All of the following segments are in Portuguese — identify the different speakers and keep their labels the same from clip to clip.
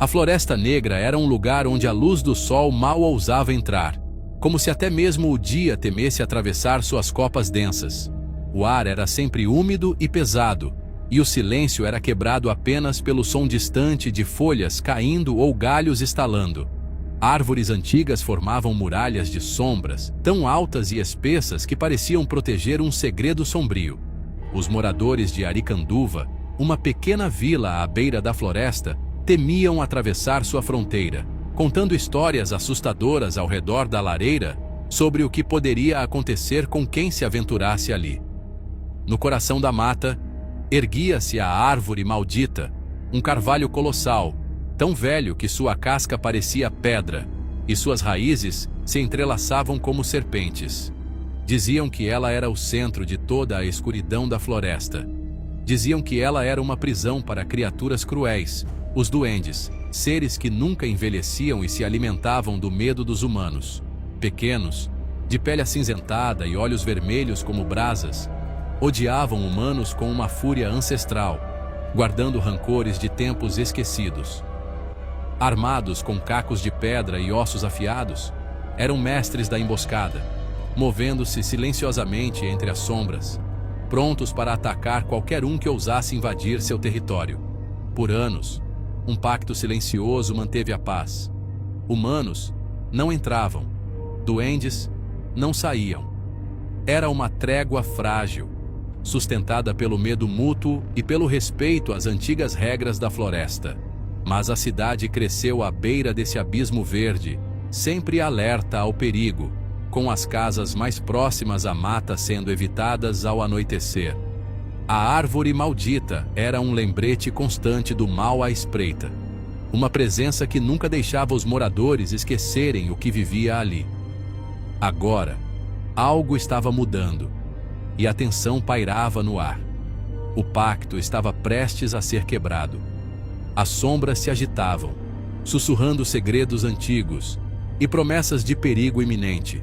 Speaker 1: A Floresta Negra era um lugar onde a luz do sol mal ousava entrar, como se até mesmo o dia temesse atravessar suas copas densas. O ar era sempre úmido e pesado, e o silêncio era quebrado apenas pelo som distante de folhas caindo ou galhos estalando. Árvores antigas formavam muralhas de sombras, tão altas e espessas que pareciam proteger um segredo sombrio. Os moradores de Aricanduva, uma pequena vila à beira da floresta, temiam atravessar sua fronteira, contando histórias assustadoras ao redor da lareira sobre o que poderia acontecer com quem se aventurasse ali. No coração da mata, erguia-se a árvore maldita, um carvalho colossal, tão velho que sua casca parecia pedra, e suas raízes se entrelaçavam como serpentes. Diziam que ela era o centro de toda a escuridão da floresta. Diziam que ela era uma prisão para criaturas cruéis, os duendes, seres que nunca envelheciam e se alimentavam do medo dos humanos. Pequenos, de pele acinzentada e olhos vermelhos como brasas, odiavam humanos com uma fúria ancestral, guardando rancores de tempos esquecidos. Armados com cacos de pedra e ossos afiados, eram mestres da emboscada, movendo-se silenciosamente entre as sombras, prontos para atacar qualquer um que ousasse invadir seu território. Por anos, um pacto silencioso manteve a paz. Humanos não entravam, duendes não saíam. Era uma trégua frágil, sustentada pelo medo mútuo e pelo respeito às antigas regras da floresta. Mas a cidade cresceu à beira desse abismo verde, sempre alerta ao perigo, com as casas mais próximas à mata sendo evitadas ao anoitecer. A árvore maldita era um lembrete constante do mal à espreita, uma presença que nunca deixava os moradores esquecerem o que vivia ali. Agora, algo estava mudando, e a tensão pairava no ar. O pacto estava prestes a ser quebrado. As sombras se agitavam, sussurrando segredos antigos e promessas de perigo iminente.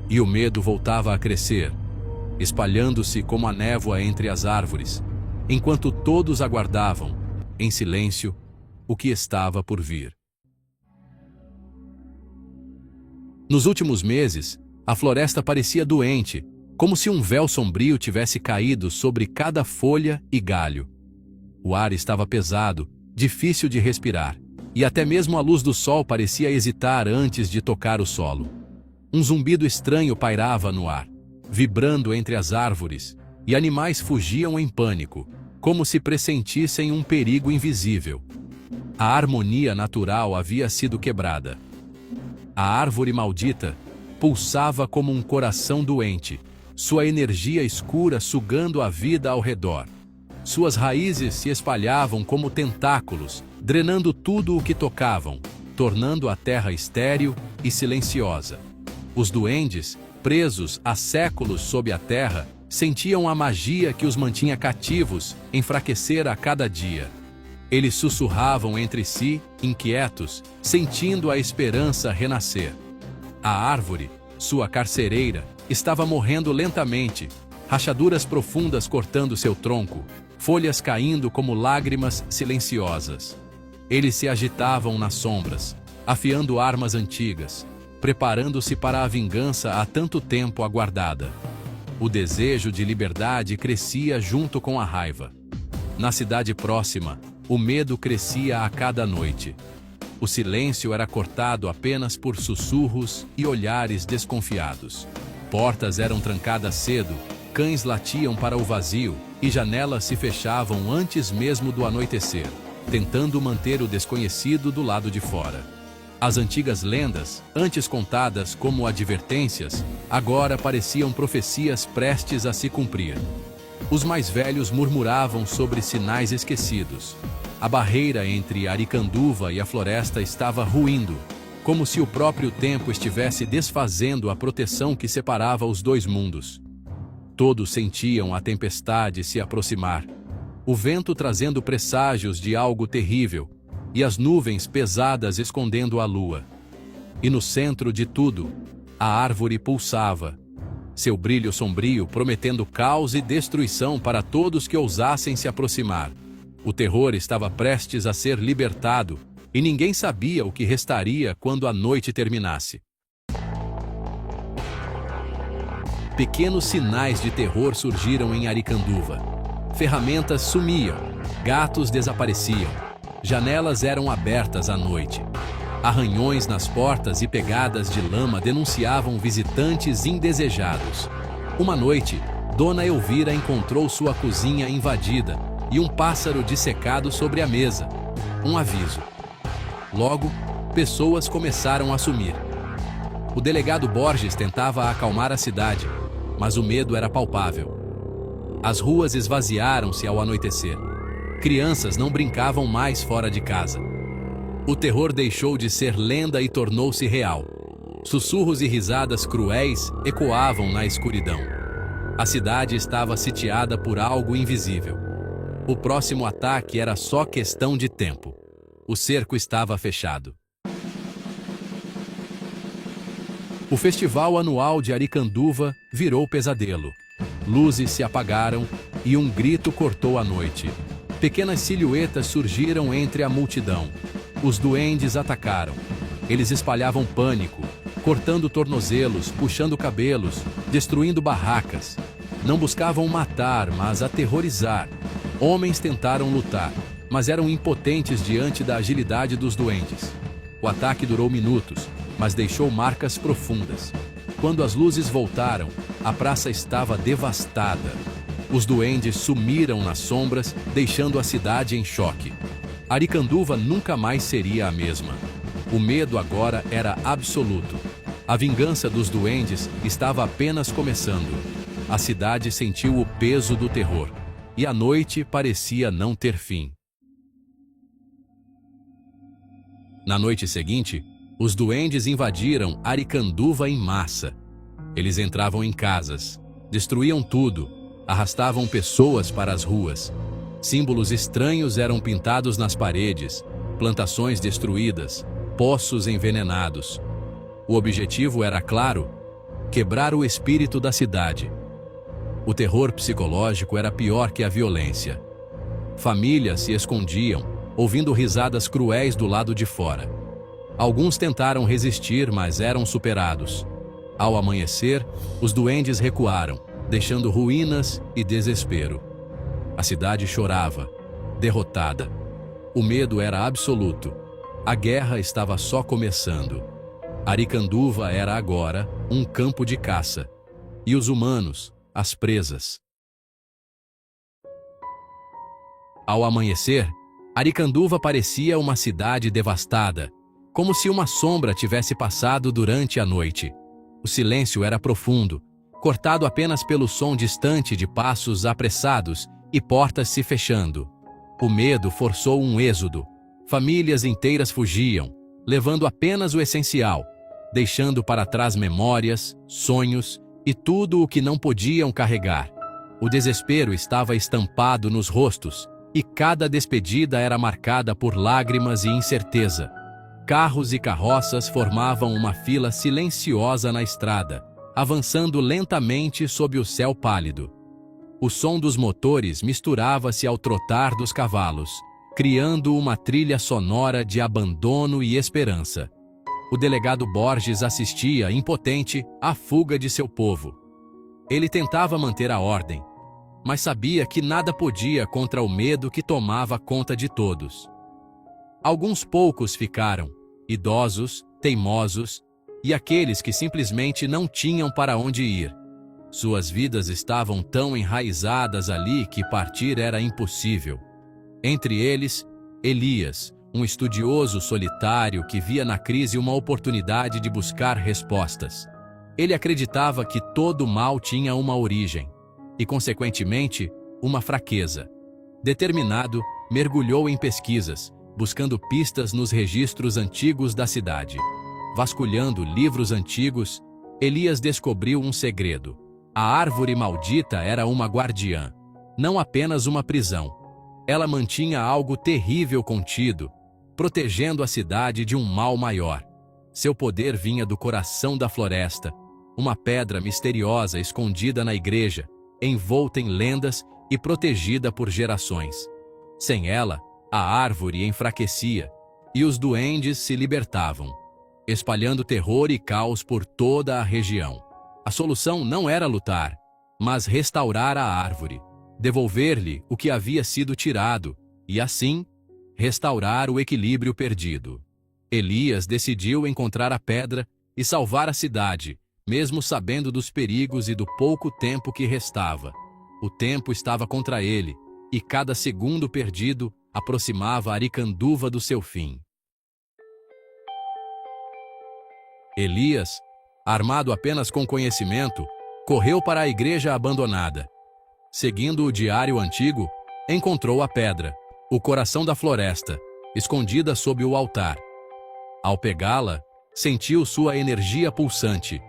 Speaker 1: E o medo voltava a crescer, espalhando-se como a névoa entre as árvores, enquanto todos aguardavam, em silêncio, o que estava por vir. Nos últimos meses, a floresta parecia doente, como se um véu sombrio tivesse caído sobre cada folha e galho. O ar estava pesado, difícil de respirar, e até mesmo a luz do sol parecia hesitar antes de tocar o solo. Um zumbido estranho pairava no ar, vibrando entre as árvores, e animais fugiam em pânico, como se pressentissem um perigo invisível. A harmonia natural havia sido quebrada. A árvore maldita pulsava como um coração doente, sua energia escura sugando a vida ao redor. Suas raízes se espalhavam como tentáculos, drenando tudo o que tocavam, tornando a terra estéril e silenciosa. Os duendes, presos há séculos sob a terra, sentiam a magia que os mantinha cativos enfraquecer a cada dia. Eles sussurravam entre si, inquietos, sentindo a esperança renascer. A árvore, sua carcereira, estava morrendo lentamente, rachaduras profundas cortando seu tronco, folhas caindo como lágrimas silenciosas. Eles se agitavam nas sombras, afiando armas antigas, preparando-se para a vingança há tanto tempo aguardada. O desejo de liberdade crescia junto com a raiva. Na cidade próxima, o medo crescia a cada noite. O silêncio era cortado apenas por sussurros e olhares desconfiados. Portas eram trancadas cedo, cães latiam para o vazio e janelas se fechavam antes mesmo do anoitecer, tentando manter o desconhecido do lado de fora. As antigas lendas, antes contadas como advertências, agora pareciam profecias prestes a se cumprir. Os mais velhos murmuravam sobre sinais esquecidos. A barreira entre Aricanduva e a floresta estava ruindo, como se o próprio tempo estivesse desfazendo a proteção que separava os dois mundos. Todos sentiam a tempestade se aproximar, o vento trazendo presságios de algo terrível, e as nuvens pesadas escondendo a lua. E no centro de tudo, a árvore pulsava, seu brilho sombrio prometendo caos e destruição para todos que ousassem se aproximar. O terror estava prestes a ser libertado, e ninguém sabia o que restaria quando a noite terminasse. Pequenos sinais de terror surgiram em Aricanduva. Ferramentas sumiam, gatos desapareciam, janelas eram abertas à noite. Arranhões nas portas e pegadas de lama denunciavam visitantes indesejados. Uma noite, Dona Elvira encontrou sua cozinha invadida e um pássaro dissecado sobre a mesa. Um aviso. Logo, pessoas começaram a sumir. O delegado Borges tentava acalmar a cidade, mas o medo era palpável. As ruas esvaziaram-se ao anoitecer. Crianças não brincavam mais fora de casa. O terror deixou de ser lenda e tornou-se real. Sussurros e risadas cruéis ecoavam na escuridão. A cidade estava sitiada por algo invisível. O próximo ataque era só questão de tempo. O cerco estava fechado. O festival anual de Aricanduva virou pesadelo. Luzes se apagaram e um grito cortou a noite. Pequenas silhuetas surgiram entre a multidão. Os duendes atacaram. Eles espalhavam pânico, cortando tornozelos, puxando cabelos, destruindo barracas. Não buscavam matar, mas aterrorizar. Homens tentaram lutar, mas eram impotentes diante da agilidade dos duendes. O ataque durou minutos, mas deixou marcas profundas. Quando as luzes voltaram, a praça estava devastada. Os duendes sumiram nas sombras, deixando a cidade em choque. Aricanduva nunca mais seria a mesma. O medo agora era absoluto. A vingança dos duendes estava apenas começando. A cidade sentiu o peso do terror, e a noite parecia não ter fim. Na noite seguinte, os duendes invadiram Aricanduva em massa. Eles entravam em casas, destruíam tudo, arrastavam pessoas para as ruas. Símbolos estranhos eram pintados nas paredes, plantações destruídas, poços envenenados. O objetivo era claro: quebrar o espírito da cidade. O terror psicológico era pior que a violência. Famílias se escondiam, ouvindo risadas cruéis do lado de fora. Alguns tentaram resistir, mas eram superados. Ao amanhecer, os duendes recuaram, deixando ruínas e desespero. A cidade chorava, derrotada. O medo era absoluto. A guerra estava só começando. Aricanduva era agora um campo de caça. E os humanos, as presas. Ao amanhecer, Aricanduva parecia uma cidade devastada, como se uma sombra tivesse passado durante a noite. O silêncio era profundo, cortado apenas pelo som distante de passos apressados e portas se fechando. O medo forçou um êxodo. Famílias inteiras fugiam, levando apenas o essencial, deixando para trás memórias, sonhos e tudo o que não podiam carregar. O desespero estava estampado nos rostos, e cada despedida era marcada por lágrimas e incerteza. Carros e carroças formavam uma fila silenciosa na estrada, avançando lentamente sob o céu pálido. O som dos motores misturava-se ao trotar dos cavalos, criando uma trilha sonora de abandono e esperança. O delegado Borges assistia, impotente, à fuga de seu povo. Ele tentava manter a ordem, mas sabia que nada podia contra o medo que tomava conta de todos. Alguns poucos ficaram, idosos, teimosos, e aqueles que simplesmente não tinham para onde ir. Suas vidas estavam tão enraizadas ali que partir era impossível. Entre eles, Elias, um estudioso solitário que via na crise uma oportunidade de buscar respostas. Ele acreditava que todo mal tinha uma origem, e, consequentemente, uma fraqueza. Determinado, mergulhou em pesquisas, buscando pistas nos registros antigos da cidade. Vasculhando livros antigos, Elias descobriu um segredo. A árvore maldita era uma guardiã, não apenas uma prisão. Ela mantinha algo terrível contido, protegendo a cidade de um mal maior. Seu poder vinha do coração da floresta, uma pedra misteriosa escondida na igreja, envolta em lendas e protegida por gerações. Sem ela, a árvore enfraquecia, e os duendes se libertavam, espalhando terror e caos por toda a região. A solução não era lutar, mas restaurar a árvore, devolver-lhe o que havia sido tirado e, assim, restaurar o equilíbrio perdido. Elias decidiu encontrar a pedra e salvar a cidade, mesmo sabendo dos perigos e do pouco tempo que restava. O tempo estava contra ele, e cada segundo perdido aproximava Aricanduva do seu fim. Elias, armado apenas com conhecimento, correu para a igreja abandonada. Seguindo o diário antigo, encontrou a pedra, o coração da floresta, escondida sob o altar. Ao pegá-la, sentiu sua energia pulsante,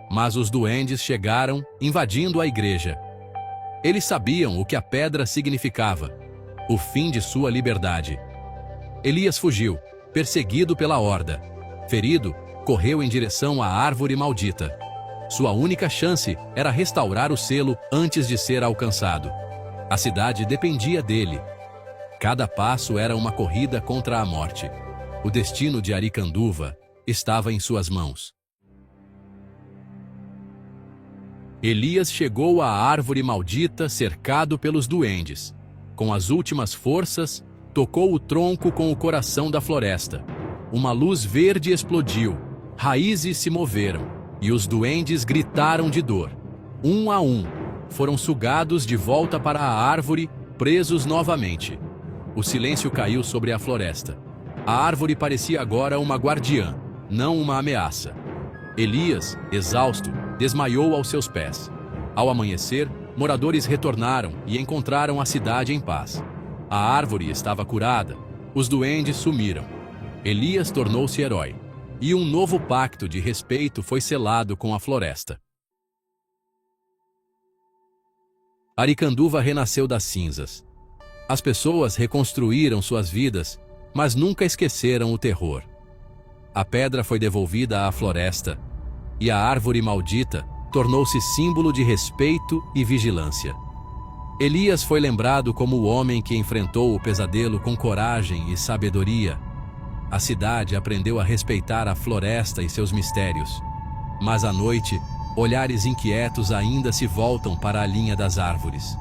Speaker 1: mas os duendes chegaram, invadindo a igreja. Eles sabiam o que a pedra significava, o fim de sua liberdade. Elias fugiu, perseguido pela horda. Ferido, correu em direção à árvore maldita. Sua única chance era restaurar o selo antes de ser alcançado. A cidade dependia dele. Cada passo era uma corrida contra a morte. O destino de Aricanduva estava em suas mãos. Elias chegou à árvore maldita cercado pelos duendes. Com as últimas forças, tocou o tronco com o coração da floresta. Uma luz verde explodiu, raízes se moveram, e os duendes gritaram de dor. Um a um, foram sugados de volta para a árvore, presos novamente. O silêncio caiu sobre a floresta. A árvore parecia agora uma guardiã, não uma ameaça. Elias, exausto, desmaiou aos seus pés. Ao amanhecer, moradores retornaram e encontraram a cidade em paz. A árvore estava curada, os duendes sumiram. Elias tornou-se herói, e um novo pacto de respeito foi selado com a floresta. Aricanduva renasceu das cinzas. As pessoas reconstruíram suas vidas, mas nunca esqueceram o terror. A pedra foi devolvida à floresta, e a árvore maldita tornou-se símbolo de respeito e vigilância. Elias foi lembrado como o homem que enfrentou o pesadelo com coragem e sabedoria. A cidade aprendeu a respeitar a floresta e seus mistérios. Mas à noite, olhares inquietos ainda se voltam para a linha das árvores.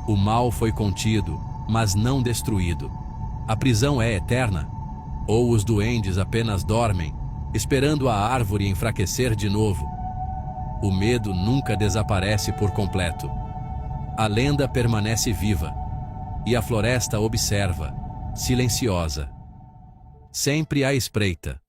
Speaker 1: O mal foi contido, mas não destruído. A prisão é eterna? Ou os duendes apenas dormem, esperando a árvore enfraquecer de novo? O medo nunca desaparece por completo. A lenda permanece viva, e a floresta observa, silenciosa, sempre à espreita.